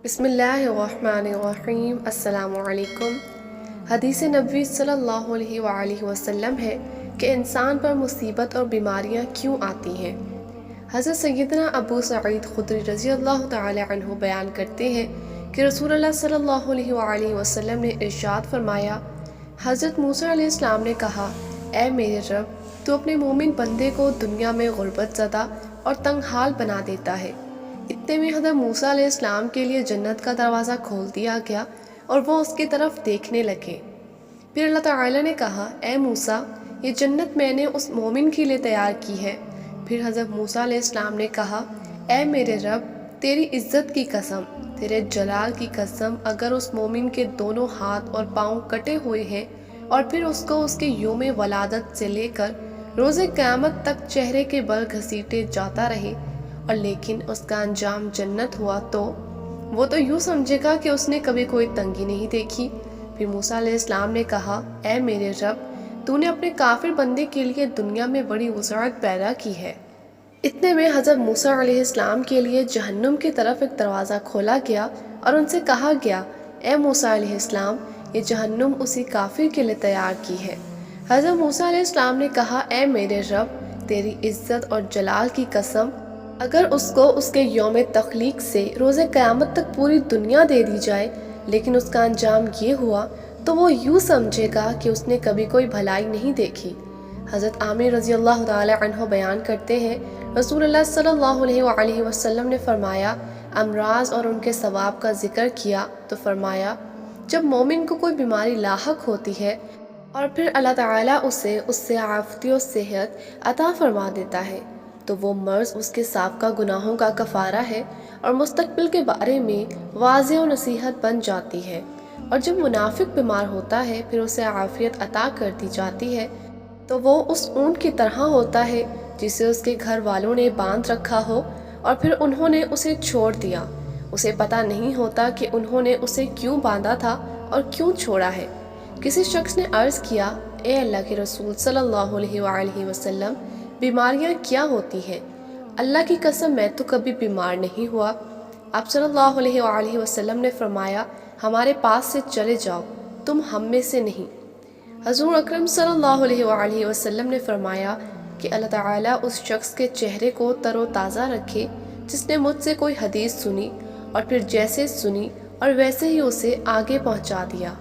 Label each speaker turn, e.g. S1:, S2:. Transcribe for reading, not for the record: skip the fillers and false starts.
S1: بسم اللہ الرحمن الرحیم۔ السلام علیکم۔ حدیث نبوی صلی اللہ علیہ وآلہ وسلم ہے کہ انسان پر مصیبت اور بیماریاں کیوں آتی ہیں۔ حضرت سیدنا ابو سعید خدری رضی اللہ تعالی عنہ بیان کرتے ہیں کہ رسول اللہ صلی اللہ علیہ وآلہ وسلم نے ارشاد فرمایا، حضرت موسیٰ علیہ السلام نے کہا، اے میرے رب، تو اپنے مومن بندے کو دنیا میں غربت زدہ اور تنگ حال بنا دیتا ہے۔ اتنے میں حضرت موسیٰ علیہ السلام کے لیے جنت کا دروازہ کھول دیا گیا اور وہ اس کی طرف دیکھنے لگے۔ پھر اللہ تعالیٰ نے کہا، اے موسیٰ، یہ جنت میں نے اس مومن کے لیے تیار کی ہے۔ پھر حضرت موسیٰ علیہ السلام نے کہا، اے میرے رب، تیری عزت کی قسم، تیرے جلال کی قسم، اگر اس مومن کے دونوں ہاتھ اور پاؤں کٹے ہوئے ہیں اور پھر اس کو اس کے یوم ولادت سے لے کر روز قیامت تک چہرے کے بل گھسیٹے جاتا رہے اور لیکن اس کا انجام جنت ہوا تو وہ تو یوں سمجھے گا کہ اس نے کبھی کوئی تنگی نہیں دیکھی۔ پھر موسیٰ علیہ السلام نے کہا، اے میرے رب، تو نے اپنے کافر بندے کے لیے دنیا میں بڑی وسعت پیدا کی ہے۔ اتنے میں حضرت موسیٰ علیہ السلام کے لیے جہنم کی طرف ایک دروازہ کھولا گیا اور ان سے کہا گیا، اے موسیٰ علیہ السلام، یہ جہنم اسی کافر کے لیے تیار کی ہے۔ حضرت موسیٰ علیہ السلام نے کہا، اے میرے رب، تیری عزت اور جلال کی قسم، اگر اس کو اس کے یوم تخلیق سے روز قیامت تک پوری دنیا دے دی جائے لیکن اس کا انجام یہ ہوا تو وہ یوں سمجھے گا کہ اس نے کبھی کوئی بھلائی نہیں دیکھی۔ حضرت عامر رضی اللہ تعالی عنہ بیان کرتے ہیں، رسول اللہ صلی اللہ علیہ وآلہ وسلم نے فرمایا، امراض اور ان کے ثواب کا ذکر کیا تو فرمایا، جب مومن کو کوئی بیماری لاحق ہوتی ہے اور پھر اللہ تعالیٰ اسے اس سے عافیت و صحت عطا فرما دیتا ہے تو وہ مرض اس کے سابقہ گناہوں کا کفارہ ہے اور مستقبل کے بارے میں واضح و نصیحت بن جاتی ہے۔ اور جب منافق بیمار ہوتا ہے پھر اسے عافیت عطا کر دی جاتی ہے تو وہ اس اونٹ کی طرح ہوتا ہے جسے اس کے گھر والوں نے باندھ رکھا ہو اور پھر انہوں نے اسے چھوڑ دیا۔ اسے پتہ نہیں ہوتا کہ انہوں نے اسے کیوں باندھا تھا اور کیوں چھوڑا ہے۔ کسی شخص نے عرض کیا، اے اللہ کے رسول صلی اللہ علیہ وآلہ وسلم، بیماریاں کیا ہوتی ہیں؟ اللہ کی قسم میں تو کبھی بیمار نہیں ہوا۔ آپ صلی اللہ علیہ وآلہ وسلم نے فرمایا، ہمارے پاس سے چلے جاؤ، تم ہم میں سے نہیں۔ حضور اکرم صلی اللہ علیہ وآلہ وسلم نے فرمایا کہ اللہ تعالیٰ اس شخص کے چہرے کو تر و تازہ رکھے جس نے مجھ سے کوئی حدیث سنی اور پھر جیسے سنی اور ویسے ہی اسے آگے پہنچا دیا۔